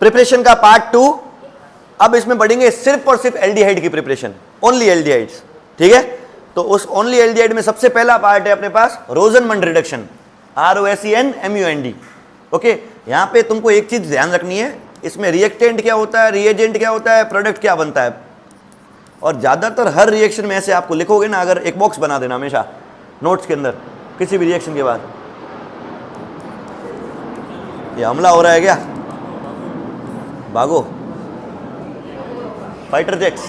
Preparation का part 2। अब इसमें बढ़ेंगे सिर्फ और सिर्फ एल्डिहाइड की प्रिपरेशन, ओनली एल्डिहाइड्स, ठीक है। तो उस ओनली एल्डिहाइड में सबसे पहला पार्ट है अपने पास रोजनमंड रिडक्शन, ROSENMUND। ओके, यहां पे तुमको एक चीज ध्यान रखनी है, इसमें रिएक्टेंट क्या होता है, रिएजेंट क्या होता है, प्रोडक्ट क्या बनता है। और ज्यादातर हर रिएक्शन में ऐसे आपको लिखोगे ना, अगर एक बॉक्स बना देना हमेशा नोट्स के अंदर किसी भी रिएक्शन के बाद। ये हमला हो रहा है क्या, भागो फाइटर जेट्स।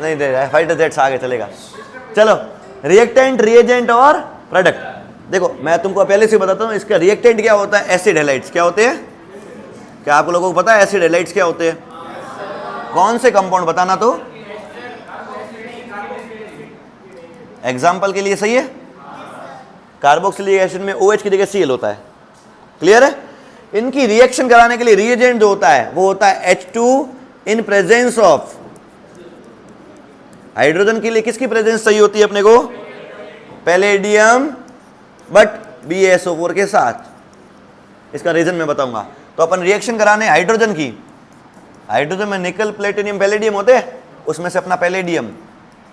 नहीं दे रहा है, फाइटर जेट्स आगे चलेगा। चलो, रिएक्टेंट, रिएजेंट और प्रोडक्ट। देखो मैं तुमको पहले से बताता हूँ, इसका रिएक्टेंट क्या होता है, एसिड हैलाइड्स क्या होते हैं। क्या आप लोगों को पता है एसिड हैलाइड्स क्या होते हैं? कौन से कंपाउंड बताना, तो एग्जाम्पल के लिए सही है, कार्बोक्सिलिक एसिड में OH की जगह Cl होता है, क्लियर है। इनकी रिएक्शन कराने के लिए रिएजेंट जो होता है वो होता है H2 in presence of, hydrogen के लिए किसकी प्रेजेंस चाहिए होती है अपने को, पैलेडियम, बट BaSO4 के साथ। इसका रीजन मैं बताऊंगा। तो अपन रिएक्शन कराने हाइड्रोजन की, हाइड्रोजन में निकल, प्लेटिनियम, पैलेडियम होते हैं, उसमें से अपना palladium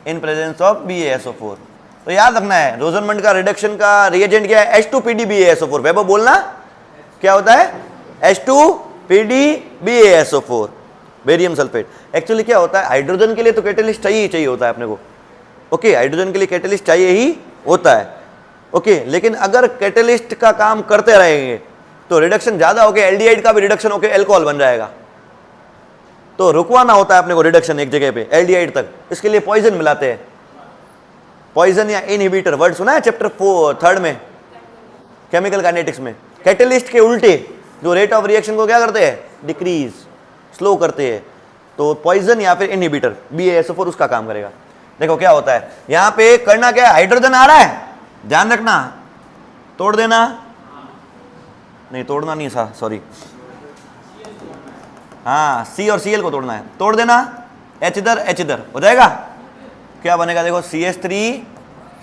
in presence of BaSO4। तो याद रखना है रोजनमंड का रिडक्शन का रिएजेंट क्या है, H2PdBaSO4। वैभव बोलना क्या होता है, H2PdBaSO4, बेरियम सल्फेट। एक्चुअली क्या होता है, हाइड्रोजन के लिए तो कैटेलिस्ट चाहिए ही चाहिए होता है अपने को। ओके, हाइड्रोजन के लिए कैटेलिस्ट चाहिए ही होता है। ओके, लेकिन अगर कैटेलिस्ट का काम करते रहेंगे तो रिडक्शन ज्यादा होकर एल्डिहाइड का भी रिडक्शन होकर एल्कोहल बन जाएगा। तो रुकवाना होता है अपने को रिडक्शन एक जगह पे एल्डिहाइड तक, इसके लिए पॉइजन मिलाते हैं। पॉइजन या इनहिबिटर वर्ड सुना है चैप्टर 3 में केमिकल काइनेटिक्स में। कैटेलिस्ट के उल्टे जो रेट ऑफ रिएक्शन को क्या करते हैं, डिक्रीज, स्लो करते हैं। तो पॉइजन या फिर इनहिबिटर BaSO4 उसका काम करेगा। देखो क्या होता है, यहां पे करना क्या है, हाइड्रोजन आ रहा है, ध्यान रखना, तोड़ देना, नहीं तोड़ना नहीं, सॉरी, हाँ C और Cl को तोड़ना है, तोड़ देना, H इधर हो जाएगा। क्या बनेगा, देखो CH3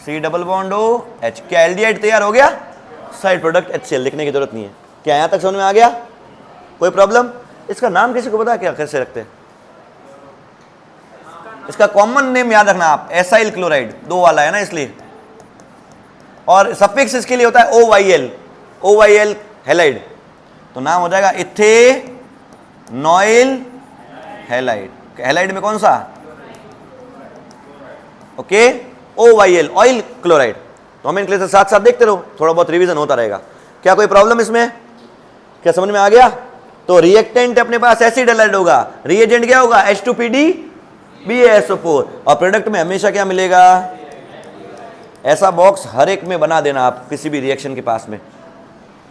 C double bond O H, क्या एल्डिहाइड तैयार हो गया। साइड प्रोडक्ट HCl, लिखने की जरूरत नहीं है। क्या यहां तक समझ में आ गया, कोई प्रॉब्लम? इसका नाम किसी को पता है क्या, कैसे रखते हैं इसका? कॉमन नेम याद रखना आप, एसाइल क्लोराइड, 2 वाला है ना इसलिए। और सफिक्स इसके लिए होता है OYL हैलाइड, तो नाम हो जाएगा इथेनॉइल हैलाइड। हैलाइड में कौन सा, ओके, OYL, ऑयल क्लोराइड। तो हम इनके साथ साथ देखते रहो, थोड़ा बहुत रिवीजन होता रहेगा। क्या कोई प्रॉब्लम इसमें, क्या समझ में आ गया? तो रिएक्टेंट अपने पास एसिड हैलाइड होगा, रिएजेंट क्या होगा, H2PdBaSO4, और प्रोडक्ट में हमेशा क्या मिलेगा। ऐसा बॉक्स हर एक में बना देना आप किसी भी रिएक्शन के पास में,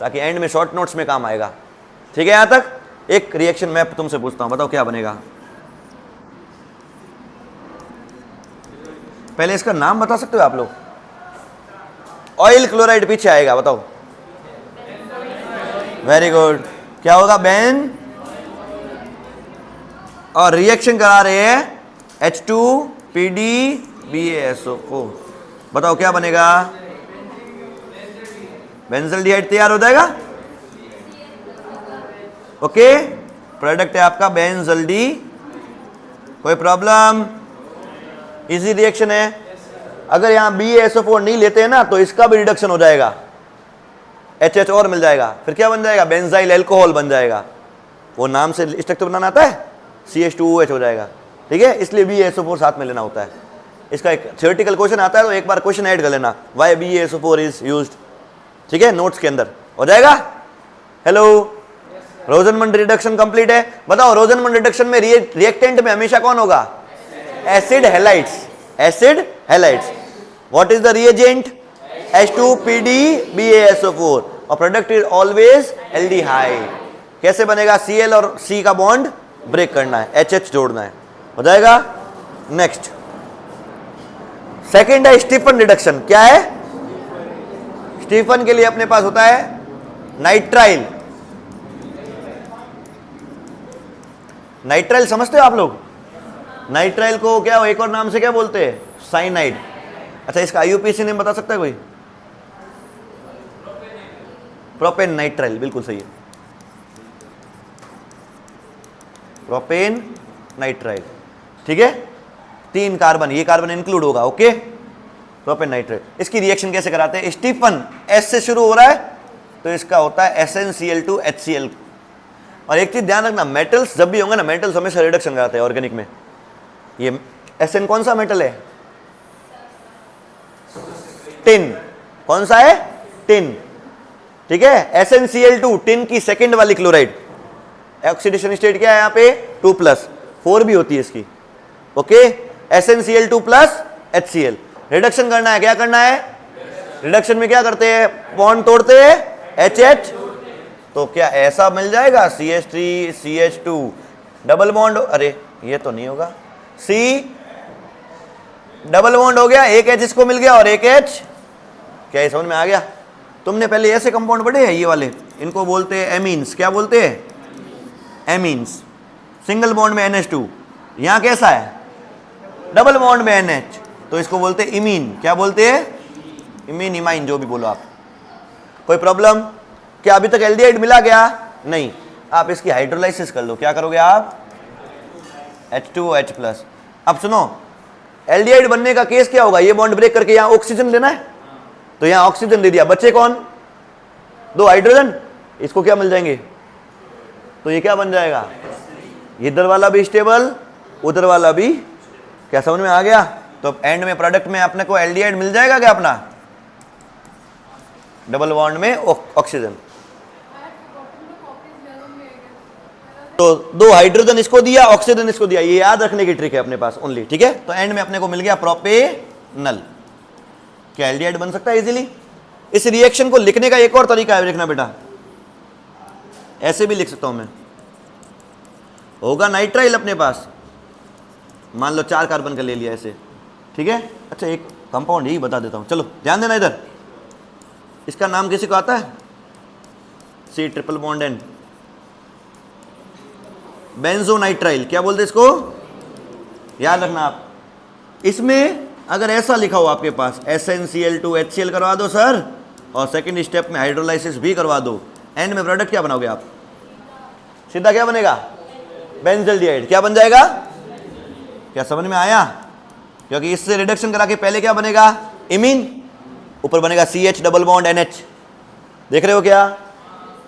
ताकि एंड में शॉर्ट नोट्स में काम आएगा। ठीक है, यहां तक। एक रिएक्शन मैं तुमसे पूछता हूं, बताओ क्या बनेगा। पहले इसका नाम बता सकते हो आप लोग? ऑयल क्लोराइड पीछे आएगा, बताओ। वेरी गुड, क्या होगा, बेन, और रिएक्शन करा रहे हैं H2PdBaSO4। बताओ क्या बनेगा, बेंजल्डिहाइड तैयार हो जाएगा। ओके, प्रोडक्ट है आपका बेंजल्डी। कोई प्रॉब्लम? इजी रिएक्शन है। अगर यहां BaSO4 नहीं लेते हैं ना तो इसका भी रिडक्शन हो जाएगा, HH और मिल जाएगा, फिर क्या बन जाएगा, बेंजाइल एल्कोहल बन जाएगा। वो नाम से स्ट्रक्चर बनाना आता है, CH2OH हो जाएगा। ठीक है, इसलिए BaSO4 साथ में लेना होता है। इसका एक थियोरेटिकल क्वेश्चन आता है तो एक बार क्वेश्चन ऐड कर लेना, व्हाई BaSO4 इज यूज्ड। ठीक है, नोट्स के अंदर हो जाएगा। हेलो, रोजनमंड रिडक्शन कंप्लीट है। बताओ रोजनमंड रिडक्शन में रिएक्टेंट में हमेशा कौन होगा, acid halides, acid halides. What is the reagent, H2PdBaSO4, और प्रोडक्ट इज ऑलवेज एल्डिहाइड। कैसे बनेगा, Cl और C का बॉन्ड ब्रेक करना है, HH जोड़ना है, हो जाएगा। नेक्स्ट, सेकेंड है स्टीफन रिडक्शन। क्या है, स्टीफन के लिए अपने पास होता है नाइट्राइल। नाइट्राइल समझते हो आप लोग? नाइट्राइल को क्या एक और नाम से क्या बोलते हैं, साइनाइड। अच्छा, इसका आईयूपीएसी नेम बता सकता है कोई? प्रोपेन नाइट्राइल, बिल्कुल सही है, प्रोपेन नाइट्राइल। ठीक है, 3 कार्बन, ये कार्बन इंक्लूड होगा। Okay, propane nitrile. इसकी रिएक्शन कैसे कराते हैं? स्टीफन एस से शुरू हो रहा है तो इसका होता है SnCl2 HCl। और एक चीज ध्यान रखना, मेटल्स जब भी होंगे ना, मेटल्स हमेशा रिडक्शन कराते हैं ऑर्गेनिक में। ये Sn कौन सा मेटल है? टिन। कौन सा है? टिन। ठीक है, SnCl2 टिन की सेकंड वाली क्लोराइड। ऑक्सीडेशन स्टेट क्या है यहाँ पे? 2+, 4 भी होती है इसकी। Okay, SnCl2 plus HCl। Reduction करना है, क्या करना है? रिडक्शन में क्या करते हैं? बॉन्ड तोड़ते हैं, HH, तो क्या ऐसा मिल जाएगा? CH3 CH2 डबल बॉन्ड, अरे ये तो नहीं होगा, C डबल बॉन्ड हो गया, एक H इसको मिल गया और एक H। क्या ये समझ में आ गया? तुमने पहले ऐसे कंपाउंड पढ़े हैं, ये वाले, इनको बोलते हैं एमीन्स। क्या बोलते हैं? एमीन्स। सिंगल बॉन्ड में NH2, यहां कैसा है? डबल बॉन्ड में NH, तो इसको बोलते हैं इमीन। क्या बोलते हैं? इमीन, इमाइन, जो भी बोलो आप। कोई प्रॉब्लम? क्या अभी तक एल्डिहाइड मिला क्या? नहीं। आप इसकी हाइड्रोलाइसिस कर लो, क्या करोगे आप? H2OH+। अब सुनो, एल्डिहाइड बनने का केस क्या होगा? ये बॉन्ड ब्रेक करके यहां ऑक्सीजन लेना है, तो यहां ऑक्सीजन दे दिया, बचे कौन? 2 हाइड्रोजन, इसको क्या मिल जाएंगे? तो ये क्या बन जाएगा? इधर वाला भी स्टेबल, उधर वाला भी। क्या समझ में आ गया? तो एंड में प्रोडक्ट में अपने को एल्डिहाइड मिल जाएगा क्या अपना? डबल बॉन्ड में ऑक्सीजन। तो 2 हाइड्रोजन इसको दिया, ऑक्सीजन इसको दिया, ये याद रखने की ट्रिक है अपने पास ओनली। ठीक है, तो एंड में अपने को मिल गया प्रोपेनल। क्या एल्डिहाइड बन सकता है इजीली? इस रिएक्शन को लिखने का एक और तरीका है, देखना बेटा, ऐसे भी लिख सकता हूं मैं। होगा नाइट्राइल अपने पास, मान लो 4 कार्बन का ले लिया ऐसे। ठीक है, अच्छा एक कंपाउंड यही बता देता हूं, चलो ध्यान देना इधर। इसका नाम किसी को आता है? C triple bond N, बेंजोनाइट्राइल। क्या बोलते इसको? याद रखना आप, इसमें अगर ऐसा लिखा हो आपके पास SnCl2 HCl करवा दो सर, और सेकंड स्टेप में हाइड्रोलाइसिस भी करवा दो, एंड में प्रोडक्ट क्या बनाओगे आप? सीधा क्या बनेगा? बेंजल्डिहाइड। क्या बन जाएगा? क्या समझ में आया? क्योंकि इससे रिडक्शन करा के पहले क्या बनेगा? इमीन, ऊपर बनेगा CH डबल बॉन्ड NH। देख रहे हो क्या?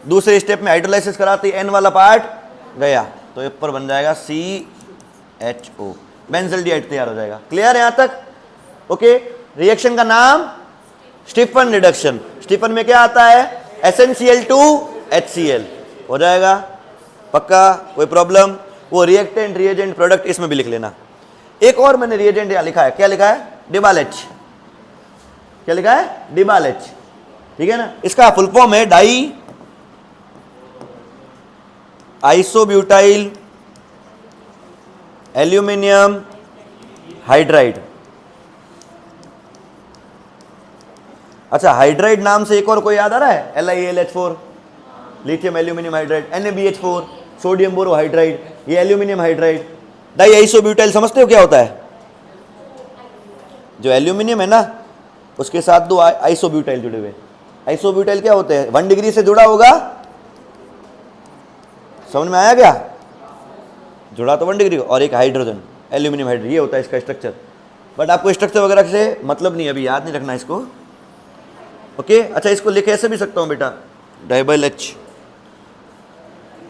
दूसरे स्टेप में हाइड्रोलाइसिस कराते N वाला पार्ट गया, तो ऊपर बन जाएगा CHO, बेंजल्डिहाइड तैयार हो जाएगा। क्लियर है यहां तक? ओके, रिएक्शन का नाम स्टीफन रिडक्शन। स्टीफन में क्या आता है? SnCl2 HCl हो जाएगा, पक्का? कोई प्रॉब्लम? वो रिएक्टेंट, रिएजेंट, प्रोडक्ट इसमें भी लिख लेना। एक और मैंने रिएजेंट यहां लिखा है, क्या लिखा है? डिबाल-H। क्या लिखा है? डिबाल-H। ठीक है ना, इसका फुल फॉर्म है डाई आइसोब्यूटाइल एल्यूमिनियम हाइड्राइड। अच्छा, हाइड्राइड नाम से एक और कोई याद आ रहा है? LiAlH4, lithium aluminium hydride, NaBH4, sodium borohydride, ये एल्यूमिनियम हाइड्राइड। डाई आइसोब्यूटाइल समझते हो क्या होता है? जो एल्यूमिनियम है ना, उसके साथ 2 आइसोब्यूटाइल जुड़े हुए। आइसोब्यूटाइल क्या होते हैं? 1 डिग्री से जुड़ा होगा, समझ में आया क्या? जुड़ा तो 1 डिग्री, और एक हाइड्रोजन, एल्यूमिनियम हाइड्राइड, ये होता है इसका स्ट्रक्चर। बट आपको स्ट्रक्चर वगैरह से मतलब नहीं, अभी याद नहीं रखना इसको। ओके, अच्छा इसको लिख ऐसे भी सकता हूं बेटा, डाइबल H,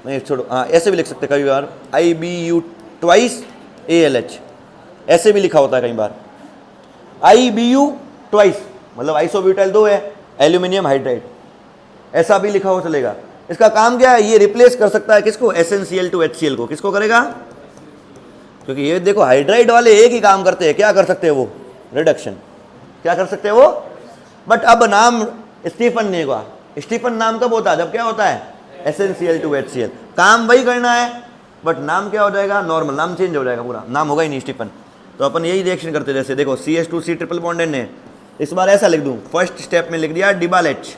नहीं छोड़ो, हाँ ऐसे भी लिख सकते कई बार, IBU ट्वाइस ALH, ऐसे भी लिखा होता है कई बार, IBU ट्वाइस, मतलब आइसोब्यूटाइल 2 है, एल्यूमिनियम हाइड्राइड, ऐसा भी लिखा हो चलेगा। इसका काम क्या है? ये रिप्लेस कर सकता है किसको? SnCl2 HCl को। किसको करेगा? क्योंकि ये देखो हाइड्राइड वाले एक ही काम करते हैं, क्या कर सकते हैं वो? रिडक्शन। क्या कर सकते हैं वो? बट अब नाम स्टीफन नहीं हुआ। स्टीफन नाम कब होता है? जब क्या होता है? SnCl2 HCl। काम वही करना है, बट नाम क्या हो जाएगा? नॉर्मल, नाम चेंज हो जाएगा, पूरा नाम होगा ही नहीं स्टीफन। तो अपन यही रिएक्शन करते, जैसे देखो CH2C ट्रिपल बॉन्ड N है, इस बार ऐसा लिख दूं, फर्स्ट स्टेप में लिख दिया DIBAL H,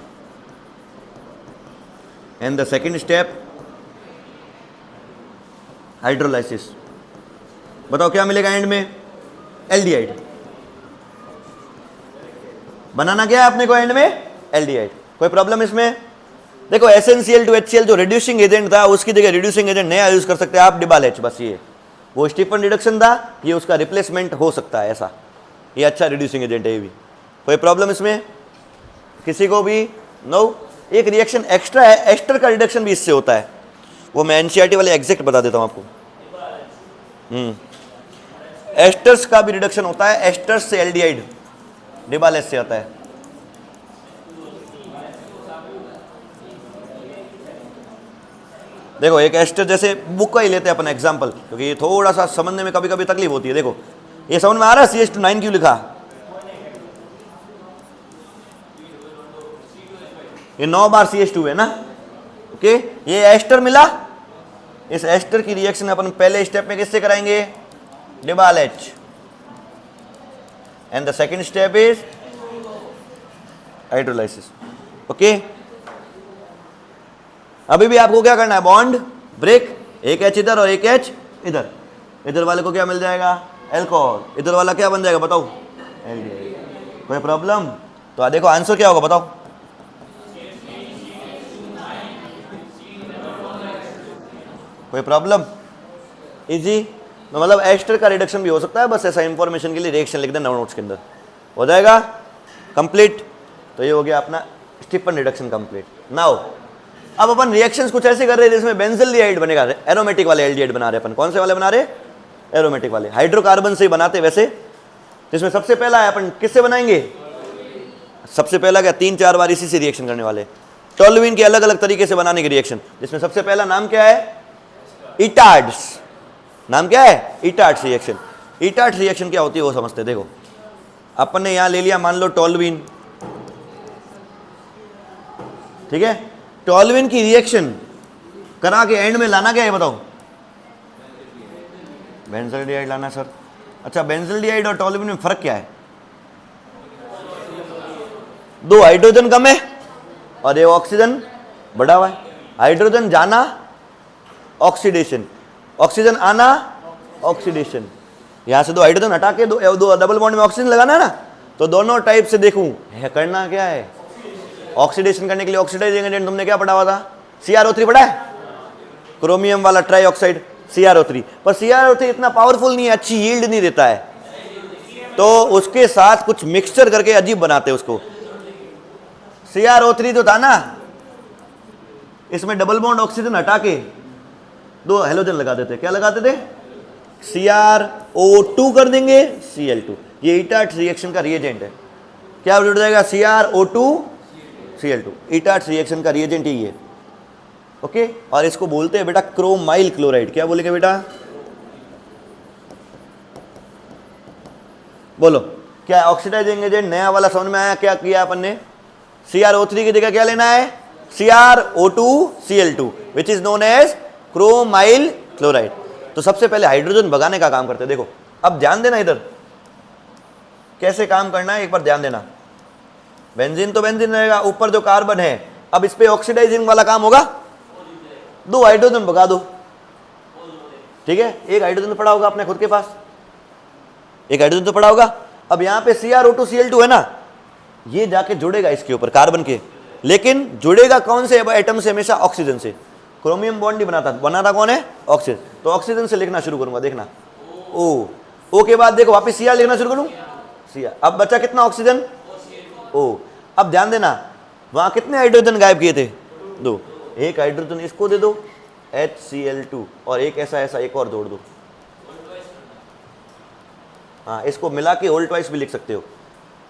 and the second step hydrolysis. बताओ क्या मिलेगा एंड में? एल्डिहाइड। बनाना क्या है अपने को एंड में, एल्डिहाइड। कोई प्रॉब्लम इसमें? देखो SnCl to HCl जो रिड्यूसिंग एजेंट था उसकी जगह रिड्यूसिंग एजेंट नया यूज कर सकते हैं आप, डिबाल H। बस ये वो स्टीफन रिडक्शन था, ये उसका रिप्लेसमेंट हो सकता है ऐसा, ये अच्छा रिड्यूसिंग एजेंट है ये भी। कोई प्रॉब्लम इसमें किसी को भी? नो। एक रिएक्शन एक्स्ट्रा है, एस्टर का रिडक्शन भी इससे होता है, वो मैं NCERT वाले एग्जैक्ट बता देता हूँ आपको। एस्टर्स का भी रिडक्शन होता है, एस्टर्स से एल्डिहाइड डिबाल H से आता है। देखो एक एस्टर, जैसे बुक का ही लेते हैं अपन एग्जांपल, क्योंकि ये थोड़ा सा समझने में कभी कभी तकलीफ होती है। देखो ये समझ में आ रहा है CH2 क्यों लिखा? ये 9 बार CH2 है ना, ओके। ये एस्टर मिला, इस एस्टर की रिएक्शन अपन पहले स्टेप में किससे कराएंगे? डिबाल H। And the second step is hydrolysis, okay. अभी भी आपको क्या करना है? बॉन्ड ब्रेक, एक H इधर और एक H इधर। इधर वाले को क्या मिल जाएगा? अल्कोहल। इधर वाला क्या बन जाएगा बताओ? एल्डिहाइड। कोई प्रॉब्लम? तो देखो आंसर क्या होगा बताओ? कोई प्रॉब्लम? इजी। तो मतलब एस्टर का रिडक्शन भी हो सकता है, बस ऐसा इंफॉर्मेशन के लिए रिएक्शन लिख देना नोट्स के अंदर, हो जाएगा कंप्लीट। तो ये हो गया अपना स्टीफन रिडक्शन कंप्लीट। नाउ अब अपन रिएक्शंस कुछ ऐसे कर रहे हैं जिसमें बेंजल्डिहाइड बनेगा, एरोमेटिक वाले एल्डिहाइड बना रहे अपन। कौन से वाले बना रहे? एरोमेटिक वाले। हाइड्रोकार्बन से ही बनाते वैसे। जिसमें सबसे पहला है अपन किससे बनाएंगे? सबसे पहला क्या, 3-4 बार इसी से रिएक्शन करने वाले। टोल्यूइन के अलग अलग तरीके से बनाने की रिएक्शन, जिसमें सबसे पहला नाम क्या है? इटार्ड्स। नाम क्या है? इटार्ड्स रिएक्शन। इटार्ड्स रिएक्शन क्या होती है वो समझते। देखो अपन ने यहां ले लिया मान लो टोल्यूइन, ठीक है। टोल्यूइन की रिएक्शन करा के एंड में लाना क्या है बताओ? बेंजल्डिहाइड लाना सर। अच्छा बेंजल्डिहाइड और टोल्यूइन में फर्क क्या है? 2 हाइड्रोजन कम है और 1 ऑक्सीजन बढ़ा हुआ है। हाइड्रोजन जाना ऑक्सीडेशन, ऑक्सीजन आना ऑक्सीडेशन। यहां से 2 हाइड्रोजन हटा के दो डबल बॉन्ड में ऑक्सीजन लगाना है ना, तो दोनों टाइप से देखूं है करना क्या है? ऑक्सीडेशन करने के लिए ऑक्सीडाइजिंग एजेंट तुमने क्या पढ़ा हुआ था? CrO3 पढ़ा है, क्रोमियम वाला ट्राइऑक्साइड CrO3। पर CrO3 इतना पावरफुल नहीं है, अच्छी यील्ड नहीं देता है, तो उसके साथ कुछ मिक्सचर करके अजीब बनाते हैं उसको। CrO3 जो था ना, इसमें डबल बॉन्ड ऑक्सीजन हटा के 2 हेलोजन लगा देते। क्या लगाते थे? CrO2 कर देंगे Cl2। ये इटार्ड्स रिएक्शन का रिएजेंट है। क्या जुड़ जाएगा? CrO2 Cl2। इटार्ड्स रिएक्शन का रिएजेंट यही है, ओके। और इसको बोलते हैं बेटा क्रोमाइल क्लोराइड। क्या बोलेंगे बेटा? बोलो क्या ऑक्सीडाइजिंग एजेंट नया वाला समझ में आया? क्या किया अपन ने? CrO3 की जगह क्या लेना है? CrO2 Cl2 which is known as chromyl chloride. तो सबसे पहले हाइड्रोजन भगाने का काम करते हैं। देखो अब ध्यान देना, इधर कैसे काम करना है एक बार ध्यान देना। बेंजीन तो बेंजीन रहेगा, ऊपर जो कार्बन है, अब इस पे ऑक्सीडाइजिंग वाला काम होगा। 2 हाइड्रोजन भगा दो, ठीक है। 1 हाइड्रोजन पड़ा होगा अपने खुद के पास, 1 हाइड्रोजन तो पड़ा होगा। अब यहाँ पे CrO2 Cl2 है ना, ये जाके जुड़ेगा इसके ऊपर कार्बन के, लेकिन जुड़ेगा कौन से एटम से? हमेशा ऑक्सीजन से। क्रोमियम बॉन्ड नहीं बनाता कौन है? ऑक्सीजन। तो ऑक्सीजन से लिखना शुरू करूंगा, देखना। ओ के बाद देखो वापस Cr लिखना शुरू करूं, Cr। अब बचा कितना ऑक्सीजन? O। अब ध्यान देना वहां कितने हाइड्रोजन गायब किए थे? 2। 1 हाइड्रोजन इसको दे दो HCl2 और एक ऐसा एक और जोड़ दो। हाँ, इसको मिला के होल ट्वाइस भी लिख सकते हो।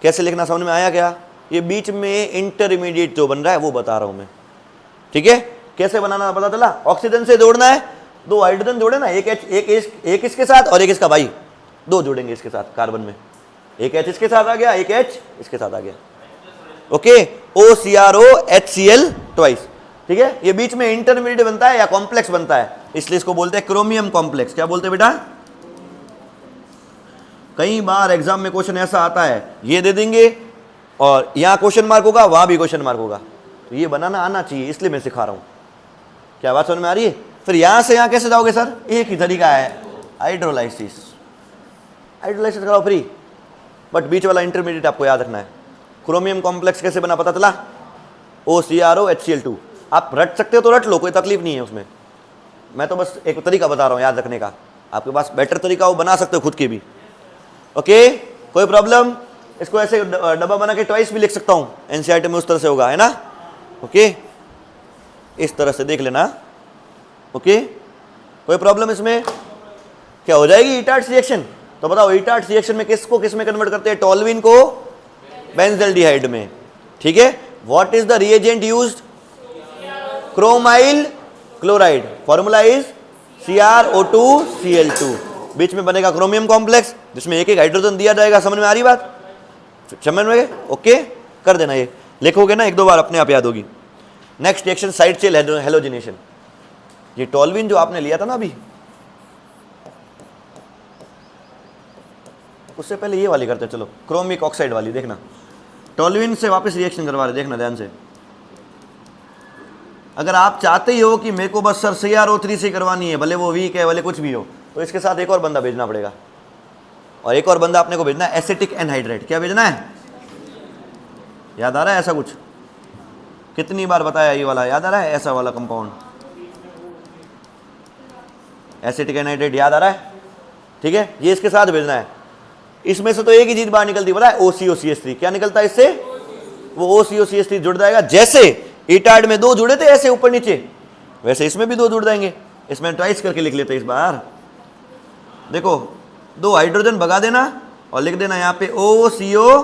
कैसे लिखना समझ में आया क्या? ये बीच में इंटरमीडिएट जो बन रहा है वो बता रहा हूं मैं, ठीक है। कैसे बनाना पता चला? ऑक्सीजन से जोड़ना है, 2 हाइड्रोजन जोड़े ना, एक इसके साथ और एक इसका भाई, 2 जोड़ेंगे इसके साथ कार्बन में। एक H इसके साथ आ गया, एक H इसके साथ आ गया, ओके। OCRO HCl ट्वाइस, ठीक है। ये बीच में इंटरमीडिएट बनता है या कॉम्प्लेक्स बनता है, इसलिए इसको बोलते हैं क्रोमियम कॉम्प्लेक्स। क्या बोलते हैं बेटा? कई बार एग्जाम में क्वेश्चन ऐसा आता है, ये दे देंगे और यहां क्वेश्चन मार्क होगा, वहां भी क्वेश्चन मार्क होगा। तो ये बनाना आना चाहिए, इसलिए मैं सिखा रहा हूं। क्या बात समझ में आ रही है? फिर यहां से यहां कैसे जाओगे सर? एक ही तरीका है, हाइड्रोलाइसिस। हाइड्रोलाइसिस कराओ फ्री, बट बीच वाला इंटरमीडिएट आपको याद रखना है। क्रोमियम कॉम्प्लेक्स कैसे बना पता चला? OCRO HCl2। आप रट सकते हो तो रट लो, कोई तकलीफ नहीं है उसमें। मैं तो बस एक तरीका बता रहा हूँ याद रखने का, आपके पास बेटर तरीका हो बना सकते हो खुद के भी। ओके, कोई प्रॉब्लम? इसको ऐसे डब्बा बना के ट्वाइस भी लिख सकता हूँ, एनसीईआरटी में उस तरह से होगा, है ना? ओके, इस तरह से देख लेना। ओके, कोई प्रॉब्लम इसमें? क्या हो जाएगी ईटार्ट्स रिएक्शन? तो बताओ ईटार्ट्स रिएक्शन में किसको किस में कन्वर्ट करते हैं? टोल्यूइन को बेंजल्डिहाइड में। ठीक है, what is the reagent used? Chromyl chloride. Formula is CrO2Cl2। बीच में बनेगा क्रोमियम कॉम्प्लेक्स जिसमें एक एक हाइड्रोजन दिया जाएगा। समझ में आ रही बात? समझ में गए? ओके, कर देना, ये लिखोगे ना एक दो बार अपने आप याद होगी। Next reaction side chain halogenation. ये टोल्यूइन जो आपने लिया था ना अभी, उससे पहले ये वाली करते हैं। चलो क्रोमिक ऑक्साइड वाली देखना, टोल्यूइन से वापस रिएक्शन करवा रहे, देखना ध्यान से। अगर आप चाहते ही हो कि मेरे को बस सर CrO3 से करवानी है, भले वो वीक है भले कुछ भी हो, तो इसके साथ एक और बंदा भेजना पड़ेगा। और एक और बंदा अपने को भेजना है एसिटिक एनहाइड्रेट। क्या भेजना है? याद आ रहा है ऐसा कुछ? कितनी बार बताया ये वाला, याद आ रहा है? ऐसा वाला कंपाउंड एसिटिक एनहाइड्रेट याद आ रहा है? ठीक है, ये इसके साथ भेजना है। इसमें से तो एक ही चीज बाहर निकलती है, पता है? OCOCH3। क्या निकलता है इससे? वो OCOCH3 जुड़ जाएगा। जैसे ईटार्ड में दो जुड़े थे ऐसे ऊपर नीचे, वैसे इसमें भी दो जुड़ जाएंगे। इसमें ट्वाइस करके लिख लेते हैं इस बार। देखो, दो हाइड्रोजन भगा देना और लिख देना यहाँ पे OCO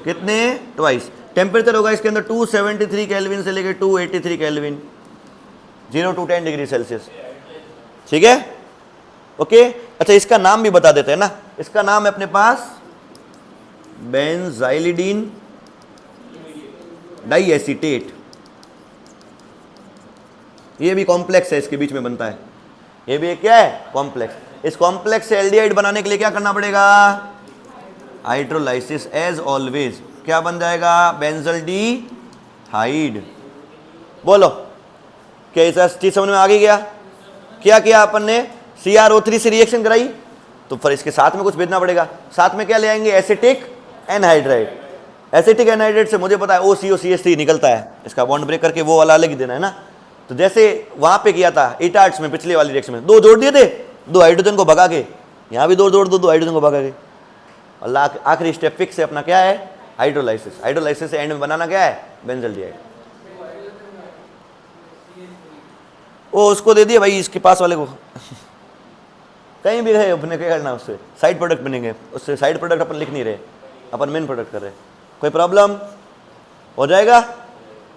कितने? ट्वाइस। टेम्परेचर होगा इसके अंदर 273 केल्विन से लेकर 283 केल्विन, 0 to 10 डिग्री सेल्सियस। ठीक है, ओके। अच्छा, इसका नाम भी बता देते हैं ना। इसका नाम है अपने पास बेंजाइलिडीन डाइएसीटेट। ये भी कॉम्प्लेक्स है, इसके बीच में बनता है। ये भी एक क्या है? कॉम्प्लेक्स। इस कॉम्प्लेक्स से एल्डिहाइड बनाने के लिए क्या करना पड़ेगा? Hydrolysis as always. क्या बन जाएगा? बेंजल्डिहाइड। बोलो, क्या ऐसा चीज समझ में आ गई? क्या क्या किया अपन ने? CrO3 से रिएक्शन कराई, तो फिर इसके साथ में कुछ भेजना पड़ेगा। साथ में क्या ले आएंगे? Acetic anhydride. एसिटिक एनहाइड्राइड से मुझे पता है OCOCH3 निकलता है, इसका बॉन्ड ब्रेक करके वो वाला अलग ही देना है ना। तो जैसे वहां पे किया था ईटार्ट्स में, पिछले वाली रिएक्शन में दो जोड़ दिए थे, दो हाइड्रोजन को भगा के, यहाँ भी दो जोड़ दो, दो हाइड्रोजन को भगा के। और आखिरी स्टेप फिक्स है अपना, क्या है? हाइड्रोलाइसिस। हाइड्रोलाइसिस से एंड में बनाना क्या है? बेंजल्डिहाइड। वो उसको दे दिया भाई, इसके पास वाले को कहीं भी रहे अपने क्या करना, उससे साइड प्रोडक्ट बनेंगे, उससे साइड प्रोडक्ट अपन लिख नहीं रहे, अपन मेन प्रोडक्ट कर रहे। कोई प्रॉब्लम? हो जाएगा।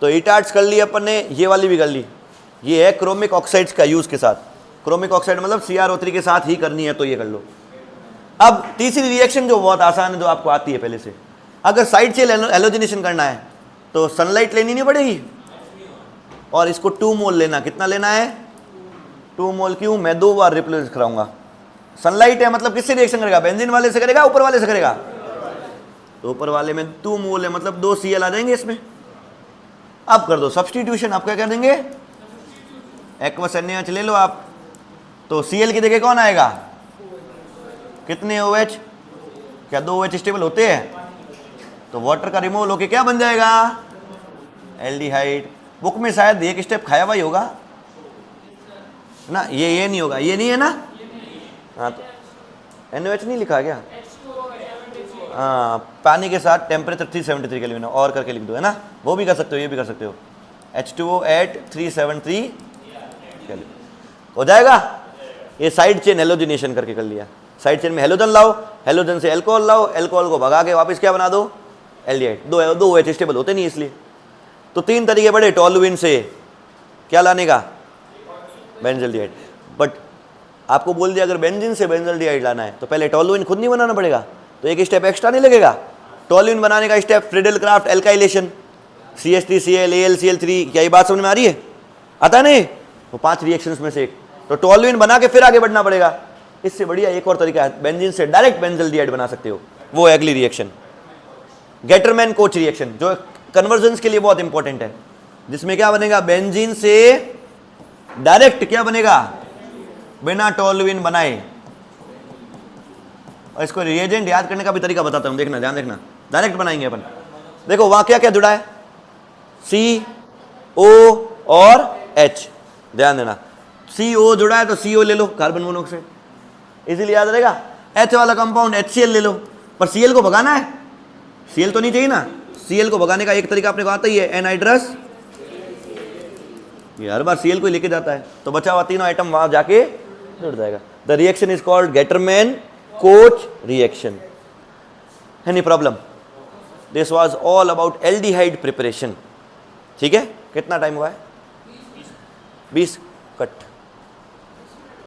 तो ईटार्ट्स कर ली अपन ने, ये वाली भी कर ली। ये है क्रोमिक ऑक्साइड्स का यूज के साथ। क्रोमिक ऑक्साइड मतलब CrO3 के साथ ही करनी है, तो ये कर लो। अब तीसरी रिएक्शन जो बहुत आसान है, जो आपको आती है पहले से, अगर साइड चेन हेलोजिनेशन करना है तो सनलाइट लेनी नहीं पड़ेगी, और इसको 2 मोल लेना। कितना लेना है? 2 मोल। क्यों? मैं 2 बार रिप्लेस कराऊंगा। सनलाइट है मतलब किससे रिएक्शन करेगा? बेंजीन वाले से करेगा, ऊपर वाले से करेगा? तो ऊपर वाले में 2 मोल है, मतलब 2 Cl आ जाएंगे इसमें। अब कर दो सब्स्टिट्यूशन। आप क्या कर देंगे? एक्वस NaOH ले लो आप, तो Cl की जगह कौन आएगा? कितने OH? क्या 2 OH स्टेबल होते हैं? तो वाटर का रिमूवल होके क्या बन जाएगा? एल्डिहाइड। बुक में शायद एक स्टेप खाया हुआ ही होगा ना, ये नहीं होगा, ये नहीं है ना? हाँ, तो NaOH नहीं लिखा क्या? हाँ, पानी के साथ टेम्परेचर 373 केल्विन और करके लिख दो, है ना? वो भी कर सकते हो, ये भी कर सकते हो। H2O at 373 केल्विन हो जाएगा। ये साइड चेन हेलोजिनेशन करके कर लिया। साइड चेन में हेलोजन लाओ, हेलोजन से अल्कोहल लाओ, अल्कोहल को भगा के वापस क्या बना दो? एल्डिहाइड। दो OH स्टेबल होते नहीं इसलिए। तो 3 तरीके बड़े टोल्यूइन से क्या लाने का? बेंजल्डिहाइड। बट आपको बोल दिया अगर बेंजीन से बेंजल्डिहाइड लाना है तो पहले टोल्यूइन खुद नहीं बनाना पड़ेगा, तो एक स्टेप एक्स्ट्रा नहीं लगेगा। टोल्यूइन बनाने का step Friedel-craft alkylation, CH3Cl AlCl3। क्या ये बात समझ में आ रही है? आता नहीं? वो 5 रिएक्शंस में से एक। तो टोल्यूइन बना के फिर आगे बढ़ना पड़ेगा। इससे बढ़िया एक और तरीका है, बेंजीन से डायरेक्ट बेंजल्डिहाइड बना सकते हो। वो अगली रिएक्शन गेटरमैन कोच रिएक्शन, जो कन्वर्जन्स के लिए बहुत इंपॉर्टेंट है, जिसमें क्या बनेगा? बेंजीन से डायरेक्ट क्या बनेगा? बिना टोल्यूइन बनाए। और इसको रिएजेंट याद करने का भी तरीका बताता हूं, देखना, ध्यान देखना। डायरेक्ट बनाएंगे अपन। देखो वहां क्या क्या जुड़ा है, सी ओ और एच, ध्यान देना सी ओ जुड़ा है तो सी ओ ले लो कार्बन मोनोऑक्साइड, इजीली याद रहेगा। एच वाला कंपाउंड HCl ले लो, पर Cl को भगाना है, Cl तो नहीं चाहिए ना, Cl को भगाने का एक तरीका अपने को आता ही है, एनहाइड्रस, ये हर बार Cl को ही लेके जाता है, तो बचा हुआ तीनों आइटम वहां जाके जुड़ जाएगा। The reaction is called Gattermann coach reaction. Any problem? This was all about aldehyde preparation. ठीक है, कितना टाइम हुआ है? 20 कट।